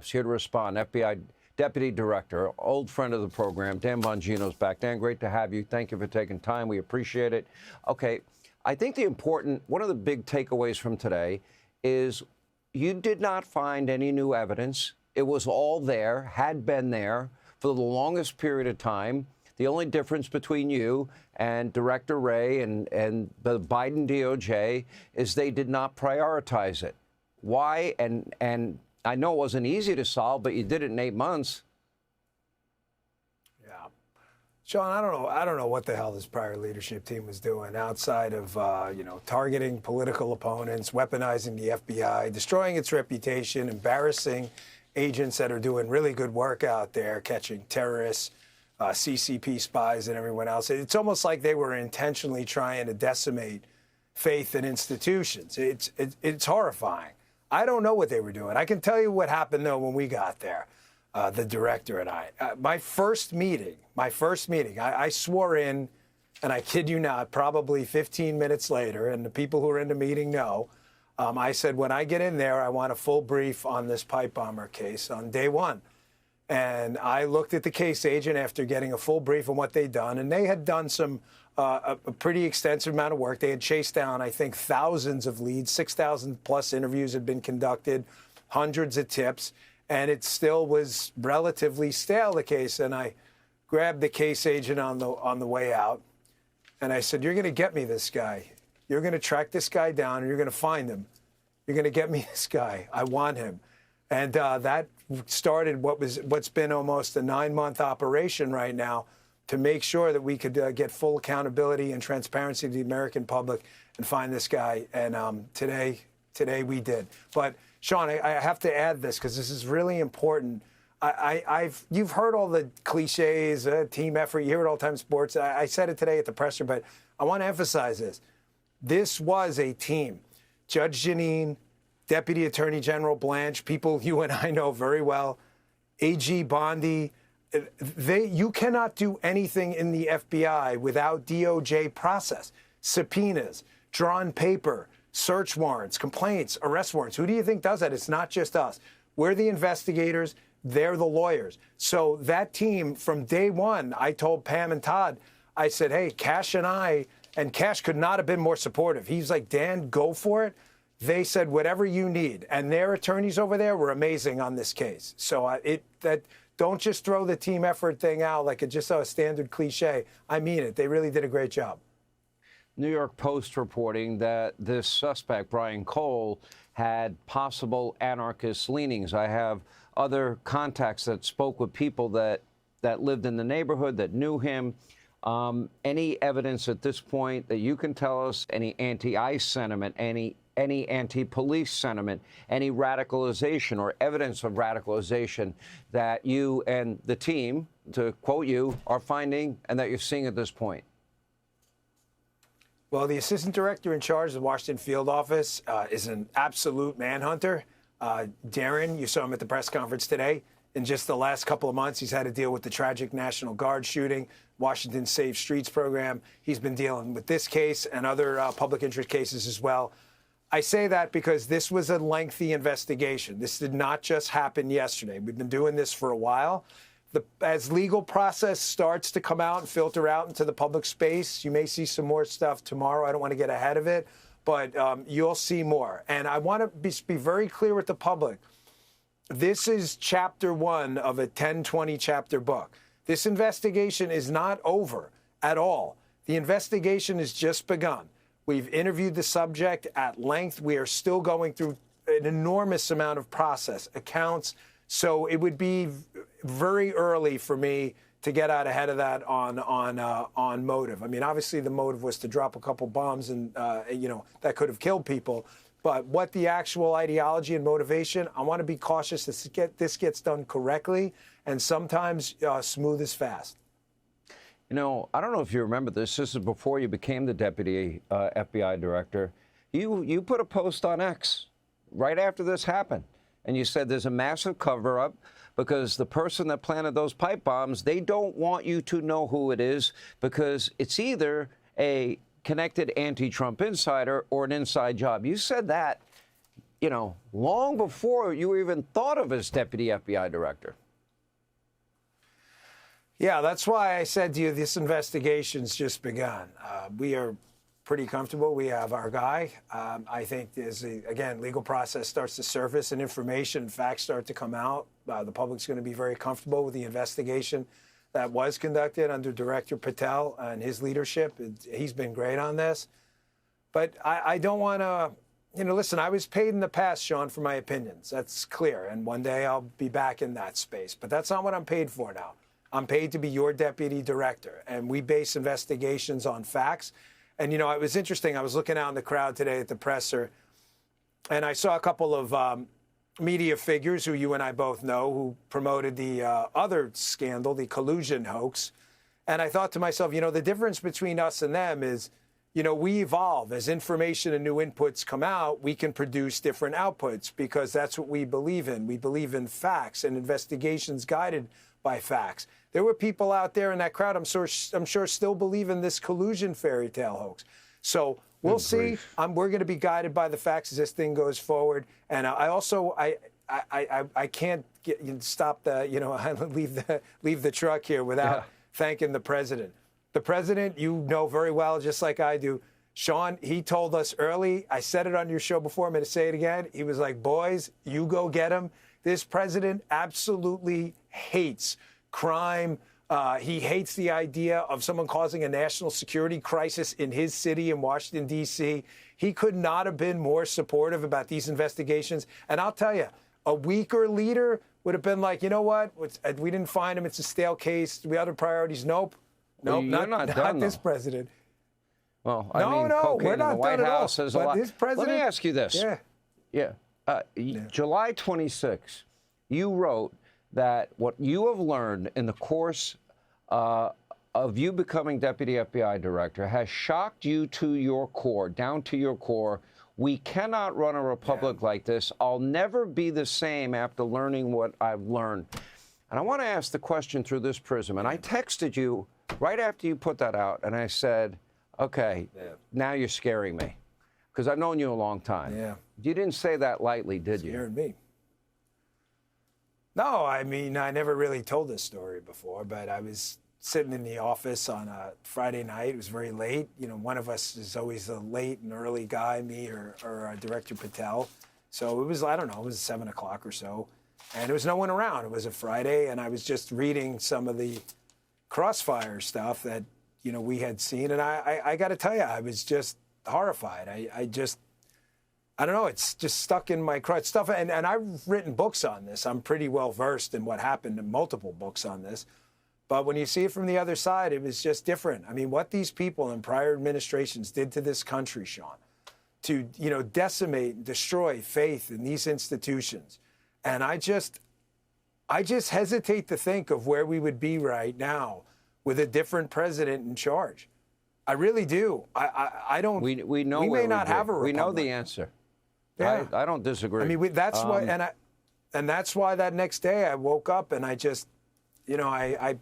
is here to respond. FBI Deputy Director, old friend of the program, Dan Bongino's back. Dan, great to have you. Thank you for taking time. We appreciate it. Okay, I think one of the big takeaways from today is you did not find any new evidence. It was all there, had been there for the longest period of time. The only difference between you and Director Wray and the Biden DOJ is they did not prioritize it. Why? And I know it wasn't easy to solve, but you did it in 8 months. Yeah. Sean, I don't know what the hell this prior leadership team was doing outside of, targeting political opponents, weaponizing the FBI, destroying its reputation, embarrassing agents that are doing really good work out there, catching terrorists, CCP spies, and everyone else. It's almost like they were intentionally trying to decimate faith in institutions. It's horrifying. I don't know what they were doing. I can tell you what happened, though, when we got there, the director and I. My first meeting, I swore in, and I kid you not, probably 15 minutes later, and the people who are in the meeting know, I said, when I get in there, I want a full brief on this pipe bomber case on day one. And I looked at the case agent after getting a full brief on what they'd done, and they had done a pretty extensive amount of work. They had chased down, I think, thousands of leads, 6,000 plus interviews had been conducted, hundreds of tips, and it still was relatively stale, the case. And I grabbed the case agent on the way out, and I said, "You're going to get me this guy. You're going to track this guy down, and you're going to find him. You're going to get me this guy. I want him." And that started what's been almost a 9-month operation right now to make sure that we could get full accountability and transparency to the American public and find this guy. And today we did. But Sean, I have to add this because this is really important. You've heard all the cliches, team effort. You hear it all the time in sports. I said it today at the presser, but I want to emphasize this. This was a team. Judge Jeanine, Deputy Attorney General Blanche, people you and I know very well, AG Bondi. You cannot do anything in the FBI without DOJ process, subpoenas, drawn paper, search warrants, complaints, arrest warrants. Who do you think does that? It's not just us. We're the investigators. They're the lawyers. So that team, from day one, I told Pam and Todd, I said, hey, Cash and Cash could not have been more supportive. He's like, Dan, go for it. They said, whatever you need. And their attorneys over there were amazing on this case. So don't just throw the team effort thing out like it's just a standard cliche. I mean it. They really did a great job. New York Post reporting that this suspect, Brian Cole, had possible anarchist leanings. I have other contacts that spoke with people that lived in the neighborhood, that knew him. Any evidence at this point that you can tell us, any anti-ICE sentiment, any anti-police sentiment, any radicalization or evidence of radicalization that you and the team, to quote you, are finding and that you're seeing at this point? Well, the assistant director in charge of the Washington field office is an absolute manhunter. Darren, you saw him at the press conference today. In just the last couple of months, he's had to deal with the tragic National Guard shooting, Washington Safe Streets program. He's been dealing with this case and other public interest cases as well. I say that because this was a lengthy investigation. This did not just happen yesterday. We've been doing this for a while. As legal process starts to come out and filter out into the public space, you may see some more stuff tomorrow. I don't want to get ahead of it, but you'll see more. And I want to be very clear with the public. This is chapter 1 of a 10-20 chapter book. This investigation is not over at all. The investigation has just begun. We've interviewed the subject at length. We are still going through an enormous amount of process, accounts. So it would be very early for me to get out ahead of that on motive. I mean, obviously the motive was to drop a couple bombs and, that could have killed people. But what the actual ideology and motivation, I want to be cautious that this gets done correctly, and sometimes smooth is fast. You know, I don't know if you remember this. This is before you became the deputy FBI director. You put a post on X right after this happened, and you said there's a massive cover-up because the person that planted those pipe bombs, they don't want you to know who it is because it's either a connected anti-Trump insider or an inside job. You said that you know, long before you were even thought of as Deputy FBI Director. Yeah, that's why I said to you, this investigation's just begun. We are pretty comfortable. We have our guy. I think as, again, legal process starts to surface and information and facts start to come out, the public's going to be very comfortable with the investigation that was conducted under Director Patel and his leadership. He's been great on this. But I don't want to, you know, listen, I was paid in the past, Sean, for my opinions. That's clear. And one day I'll be back in that space. But that's not what I'm paid for now. I'm paid to be your deputy director. And we base investigations on facts. And, you know, it was interesting. I was looking out in the crowd today at the presser, and I saw a couple of media figures who you and I both know who promoted the other scandal, the collusion hoax. And I thought to myself, you know, the difference between us and them is, you know, we evolve. As information and new inputs come out, we can produce different outputs because that's what we believe in. We believe in facts and investigations guided by facts. There were people out there in that crowd, I'm sure still believe in this collusion fairy tale hoax. So we'll see. We're going to be guided by the facts as this thing goes forward. And I can't stop the, you know, leave the truck here without thanking the president. The president, you know very well, just like I do, Sean, he told us early, I said it on your show before, I'm going to say it again. He was like, boys, you go get him. This president absolutely hates crime. He hates the idea of someone causing a national security crisis in his city in Washington, D.C. He could not have been more supportive about these investigations. And I'll tell you, a weaker leader would have been like, you know what? We didn't find him. It's a stale case. We have other priorities. Nope. Nope, not this president. Well, I mean, no, we're not in the White done at all. House is a lot. This president, let me ask you this. July 26, you wrote that what you have learned in the course of you becoming Deputy FBI Director has shocked you to your core, down to your core. We cannot run a republic like this. I'll never be the same after learning what I've learned. And I want to ask the question through this prism. And I texted you right after you put that out, and I said, okay, now you're scaring me. Because I've known you a long time. Yeah. You didn't say that lightly, did you? Scared me. No, I mean, I never really told this story before, but I was sitting in the office on a Friday night. It was very late. You know, one of us is always a late and early guy, me or Director Patel. So it was, I don't know, it was 7 o'clock or so. And there was no one around. It was a Friday, and I was just reading some of the Crossfire stuff that, you know, we had seen. And I got to tell you, I was just horrified. I don't know, it's just stuck in my crud stuff. And I've written books on this. I'm pretty well versed in what happened in multiple books on this. But when you see it from the other side, it was just different. I mean, what these people in prior administrations did to this country, Sean, to, you know, decimate and destroy faith in these institutions. And I just hesitate to think of where we would be right now with a different president in charge. I really do. I don't. We know we where may not have a republic. We know the answer. Yeah. I don't disagree. I mean, that's why, and that's why that next day I woke up and I just, you know, I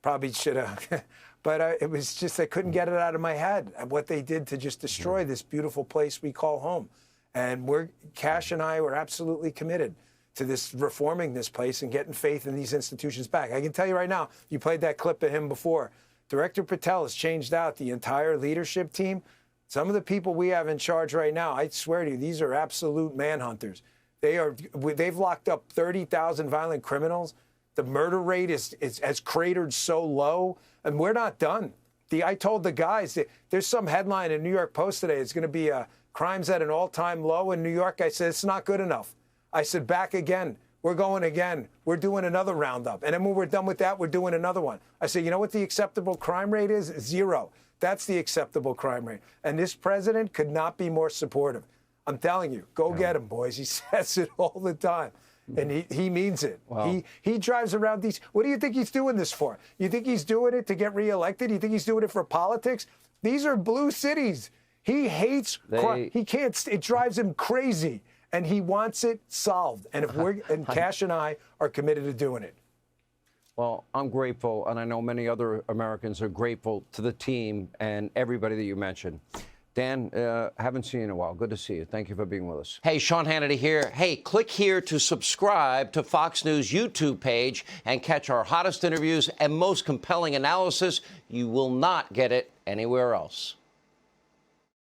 probably should have, but it was just I couldn't get it out of my head what they did to just destroy this beautiful place we call home. And Cash and I were absolutely committed to this reforming this place and getting faith in these institutions back. I can tell you right now, you played that clip of him before. Director Patel has changed out the entire leadership team. Some of the people we have in charge right now, I swear to you, these are absolute manhunters. They've locked up 30,000 violent criminals. The murder rate has cratered so low, and we're not done. I told the guys that there's some headline in New York Post today. It's going to be crimes at an all-time low in New York. I said, it's not good enough. I said, back again. We're going again. We're doing another roundup. And then when we're done with that, we're doing another one. I said, you know what the acceptable crime rate is? 0. That's the acceptable crime rate. And this president could not be more supportive. I'm telling you, go get him, boys. He says it all the time. And he means it. Wow. He drives around these. What do you think he's doing this for? You think he's doing it to get reelected? You think he's doing it for politics? These are blue cities. He hates crime. He can't. It drives him crazy. And he wants it solved. And Cash and I are committed to doing it. Well, I'm grateful, and I know many other Americans are grateful to the team and everybody that you mentioned. Dan, haven't seen you in a while. Good to see you. Thank you for being with us. Hey, Sean Hannity here. Hey, click here to subscribe to Fox News YouTube page and catch our hottest interviews and most compelling analysis. You will not get it anywhere else.